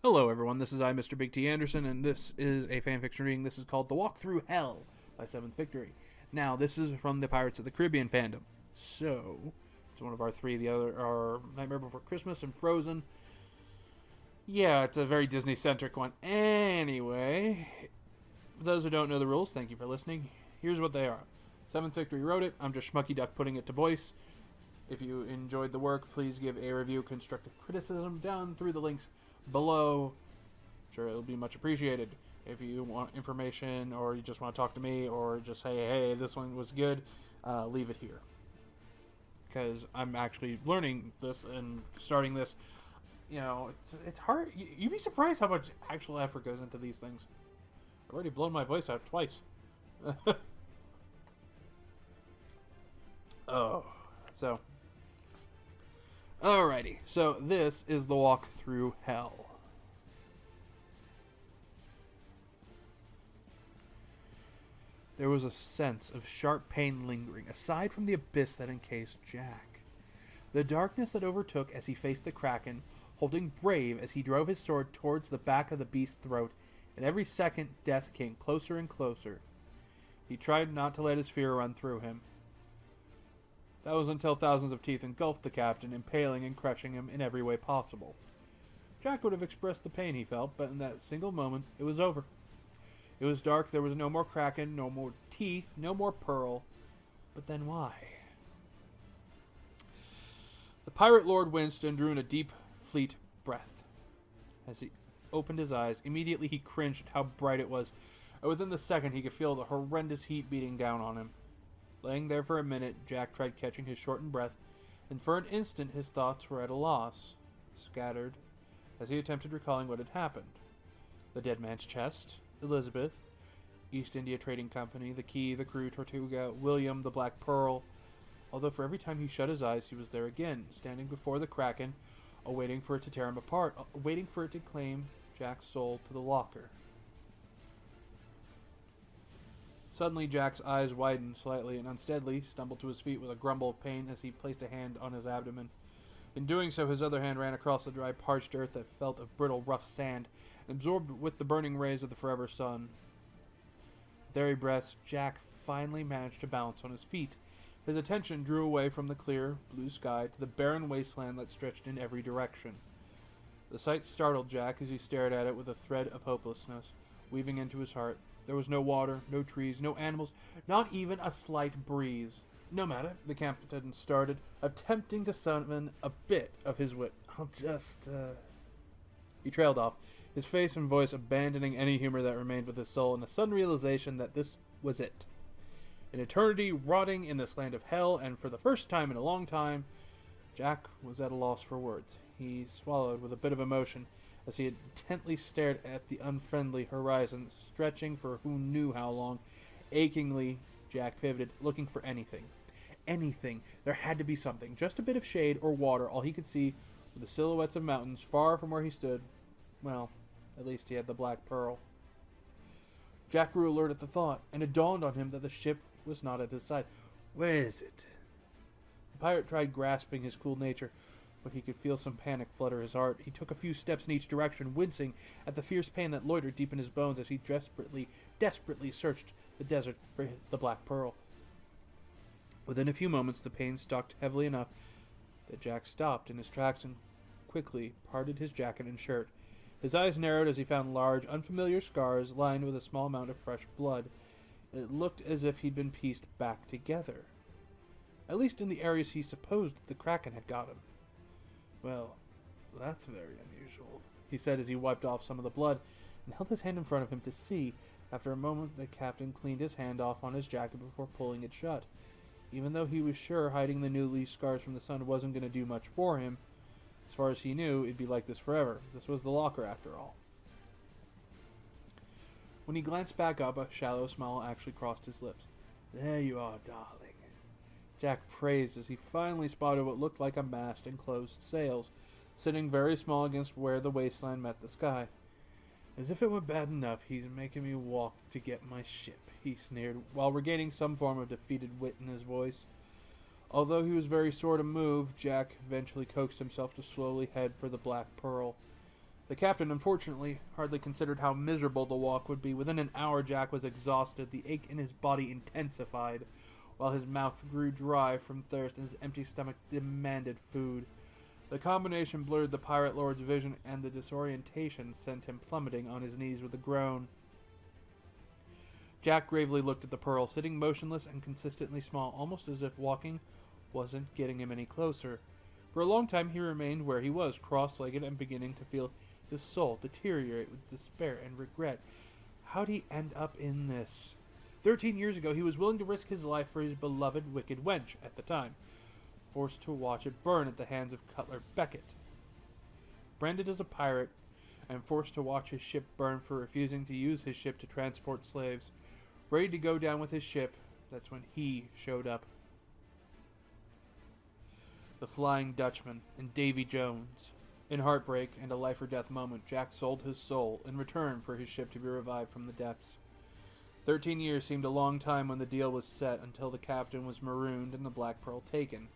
Hello everyone, this is I, Mr. Big T Anderson, and this is a fanfiction reading. This is called The Walk Through Hell by SeventhVictory. Now, this is from the Pirates of the Caribbean fandom. So, it's one of our three. The other are Nightmare Before Christmas and Frozen. Yeah, it's a very Disney-centric one. Anyway, for those who don't know the rules, thank you for listening. Here's what they are. SeventhVictory wrote it. I'm just Schmucky Duck putting it to voice. If you enjoyed the work, please give a review, constructive criticism down through the links below. I'm sure it'll be much appreciated. If you want information or you just want to talk to me or just say, hey, this one was good, leave it here. Because I'm actually learning this and starting this. You know, it's hard. You'd be surprised how much actual effort goes into these things. I've already blown my voice out twice. So. Alrighty, so this is The Walk Through Hell. There was a sense of sharp pain lingering, aside from the abyss that encased Jack. The darkness that overtook as he faced the Kraken, holding brave as he drove his sword towards the back of the beast's throat, and every second death came closer and closer. He tried not to let his fear run through him. That was until thousands of teeth engulfed the captain, impaling and crushing him in every way possible. Jack would have expressed the pain he felt, but in that single moment, it was over. It was dark, there was no more Kraken, no more teeth, no more Pearl. But then why? The pirate lord winced and drew in a deep, fleet breath. As he opened his eyes, immediately he cringed at how bright it was, and within the second he could feel the horrendous heat beating down on him. Laying there for a minute, Jack tried catching his shortened breath, and for an instant his thoughts were at a loss, scattered, as he attempted recalling what had happened. The dead man's chest, Elizabeth, East India Trading Company, the key, the crew, Tortuga, William, the Black Pearl. Although for every time he shut his eyes, he was there again, standing before the Kraken, awaiting for it to tear him apart, waiting for it to claim Jack's soul to the locker. Suddenly, Jack's eyes widened slightly and unsteadily stumbled to his feet with a grumble of pain as he placed a hand on his abdomen. In doing so, his other hand ran across the dry, parched earth that felt of brittle, rough sand, absorbed with the burning rays of the forever sun. With airy breaths, Jack finally managed to balance on his feet. His attention drew away from the clear, blue sky to the barren wasteland that stretched in every direction. The sight startled Jack as he stared at it with a thread of hopelessness weaving into his heart. There was no water, no trees, no animals, not even a slight breeze. No matter, the captain started, attempting to summon a bit of his wit. He trailed off, his face and voice abandoning any humor that remained with his soul in a sudden realization that this was it. An eternity rotting in this land of hell, and for the first time in a long time, Jack was at a loss for words. He swallowed with a bit of emotion as he intently stared at the unfriendly horizon, stretching for who knew how long. Achingly, Jack pivoted, looking for anything. Anything. There had to be something. Just a bit of shade or water. All he could see were the silhouettes of mountains far from where he stood. Well, at least he had the Black Pearl. Jack grew alert at the thought, and it dawned on him that the ship was not at his side. Where is it? The pirate tried grasping his cool nature, but he could feel some panic flutter his heart. He took a few steps in each direction, wincing at the fierce pain that loitered deep in his bones as he desperately searched the desert for the Black Pearl. Within a few moments, the pain stalked heavily enough that Jack stopped in his tracks and quickly parted his jacket and shirt. His eyes narrowed as he found large, unfamiliar scars lined with a small amount of fresh blood. It looked as if he'd been pieced back together, at least in the areas he supposed the Kraken had got him. Well, that's very unusual, he said as he wiped off some of the blood and held his hand in front of him to see. After a moment, the captain cleaned his hand off on his jacket before pulling it shut. Even though he was sure hiding the newly scars from the sun wasn't going to do much for him, as far as he knew, it'd be like this forever. This was the locker, after all. When he glanced back up, a shallow smile actually crossed his lips. There you are, darling. Jack praised as he finally spotted what looked like a mast and closed sails, sitting very small against where the wasteland met the sky. As if it were bad enough, he's making me walk to get my ship, he sneered, while regaining some form of defeated wit in his voice. Although he was very sore to move, Jack eventually coaxed himself to slowly head for the Black Pearl. The captain, unfortunately, hardly considered how miserable the walk would be. Within an hour, Jack was exhausted. The ache in his body intensified, while his mouth grew dry from thirst and his empty stomach demanded food. The combination blurred the pirate lord's vision, and the disorientation sent him plummeting on his knees with a groan. Jack gravely looked at the pearl, sitting motionless and consistently small, almost as if walking wasn't getting him any closer. For a long time he remained where he was, cross-legged and beginning to feel his soul deteriorate with despair and regret. How'd he end up in this? 13 years ago he was willing to risk his life for his beloved wicked wench at the time, forced to watch it burn at the hands of Cutler Beckett. Branded as a pirate and forced to watch his ship burn for refusing to use his ship to transport slaves. Ready to go down with his ship, that's when he showed up. The Flying Dutchman and Davy Jones. In heartbreak and a life-or-death moment, Jack sold his soul in return for his ship to be revived from the depths. 13 years seemed a long time when the deal was set, until the captain was marooned and the Black Pearl taken.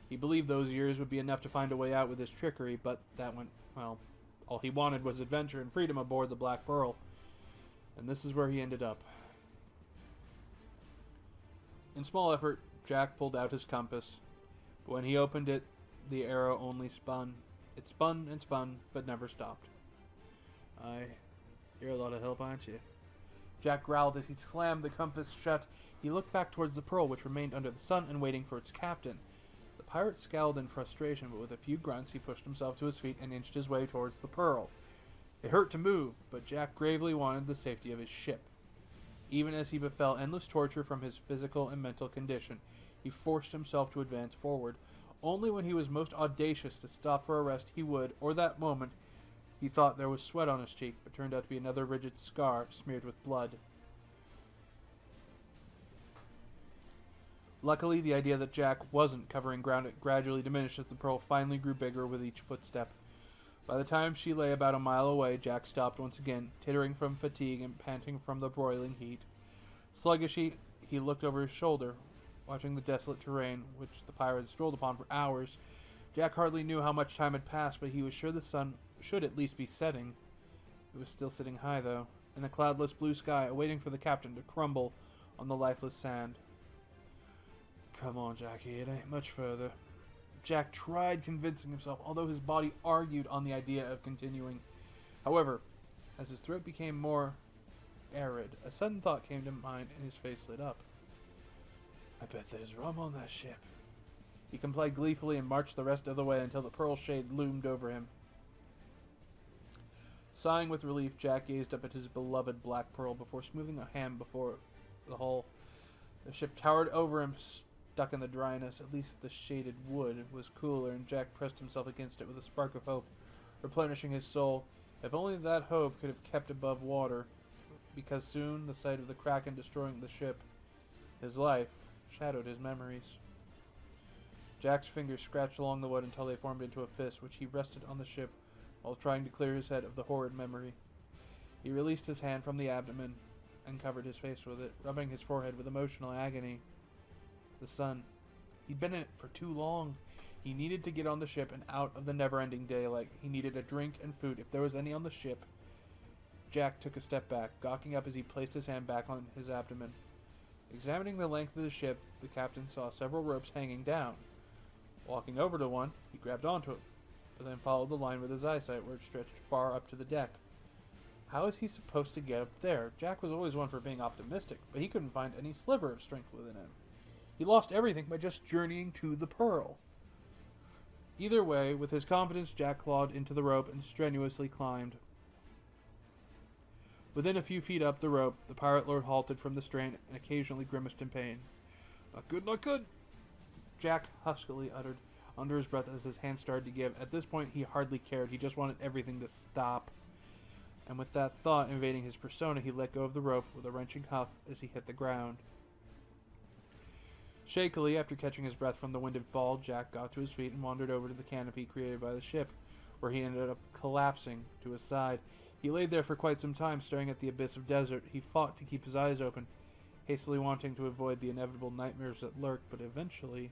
He believed those years would be enough to find a way out with his trickery, but that went, well, all he wanted was adventure and freedom aboard the Black Pearl. And this is where he ended up. In small effort, Jack pulled out his compass. But when he opened it, the arrow only spun. It spun and spun, but never stopped. You're a lot of help, aren't you? Jack growled as he slammed the compass shut. He looked back towards the pearl, which remained under the sun and waiting for its captain. The pirate scowled in frustration, but with a few grunts he pushed himself to his feet and inched his way towards the pearl. It hurt to move, but Jack gravely wanted the safety of his ship. Even as he befell endless torture from his physical and mental condition, he forced himself to advance forward. Only when he was most audacious to stop for a rest he would, or that moment, he thought there was sweat on his cheek, but turned out to be another rigid scar smeared with blood. Luckily, the idea that Jack wasn't covering ground gradually diminished as the pearl finally grew bigger with each footstep. By the time she lay about a mile away, Jack stopped once again, tittering from fatigue and panting from the broiling heat. Sluggishly, he looked over his shoulder, watching the desolate terrain, which the pirate had strolled upon for hours. Jack hardly knew how much time had passed, but he was sure the sun should at least be setting. It was still sitting high, though, in the cloudless blue sky, awaiting for the captain to crumble on the lifeless sand. Come on, Jackie, it ain't much further. Jack tried convincing himself, although his body argued on the idea of continuing. However, as his throat became more arid, a sudden thought came to mind and his face lit up. I bet there's rum on that ship. He complied gleefully and marched the rest of the way until the pearl shade loomed over him. Sighing with relief, Jack gazed up at his beloved Black Pearl before smoothing a hand before the hull. The ship towered over him, stuck in the dryness. At least the shaded wood was cooler, and Jack pressed himself against it with a spark of hope, replenishing his soul. If only that hope could have kept above water, because soon the sight of the Kraken destroying the ship, his life, shadowed his memories. Jack's fingers scratched along the wood until they formed into a fist, which he rested on the ship while trying to clear his head of the horrid memory. He released his hand from the abdomen and covered his face with it, rubbing his forehead with emotional agony. The sun. He'd been in it for too long. He needed to get on the ship and out of the never-ending daylight. He needed a drink and food, if there was any on the ship. Jack took a step back, gawking up as he placed his hand back on his abdomen. Examining the length of the ship, the captain saw several ropes hanging down. Walking over to one, he grabbed onto it, but then followed the line with his eyesight where it stretched far up to the deck. How is he supposed to get up there? Jack was always one for being optimistic, but he couldn't find any sliver of strength within him. He lost everything by just journeying to the pearl. Either way, with his confidence, Jack clawed into the rope and strenuously climbed. Within a few feet up the rope, the pirate lord halted from the strain and occasionally grimaced in pain. Not good, not good, Jack huskily uttered under his breath as his hand started to give. At this point, he hardly cared. He just wanted everything to stop. And with that thought invading his persona, he let go of the rope with a wrenching huff as he hit the ground. Shakily, after catching his breath from the winded fall, Jack got to his feet and wandered over to the canopy created by the ship, where he ended up collapsing to his side. He lay there for quite some time, staring at the abyss of desert. He fought to keep his eyes open, hastily wanting to avoid the inevitable nightmares that lurk, but eventually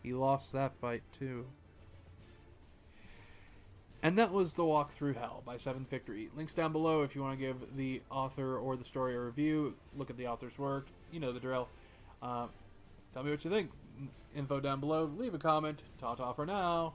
he lost that fight too. And that was The Walk Through Hell by Seventh Victory. Links down below if you want to give the author or the story a review. Look at the author's work. You know the drill. Tell me what you think. Info down below. Leave a comment. Ta-ta for now.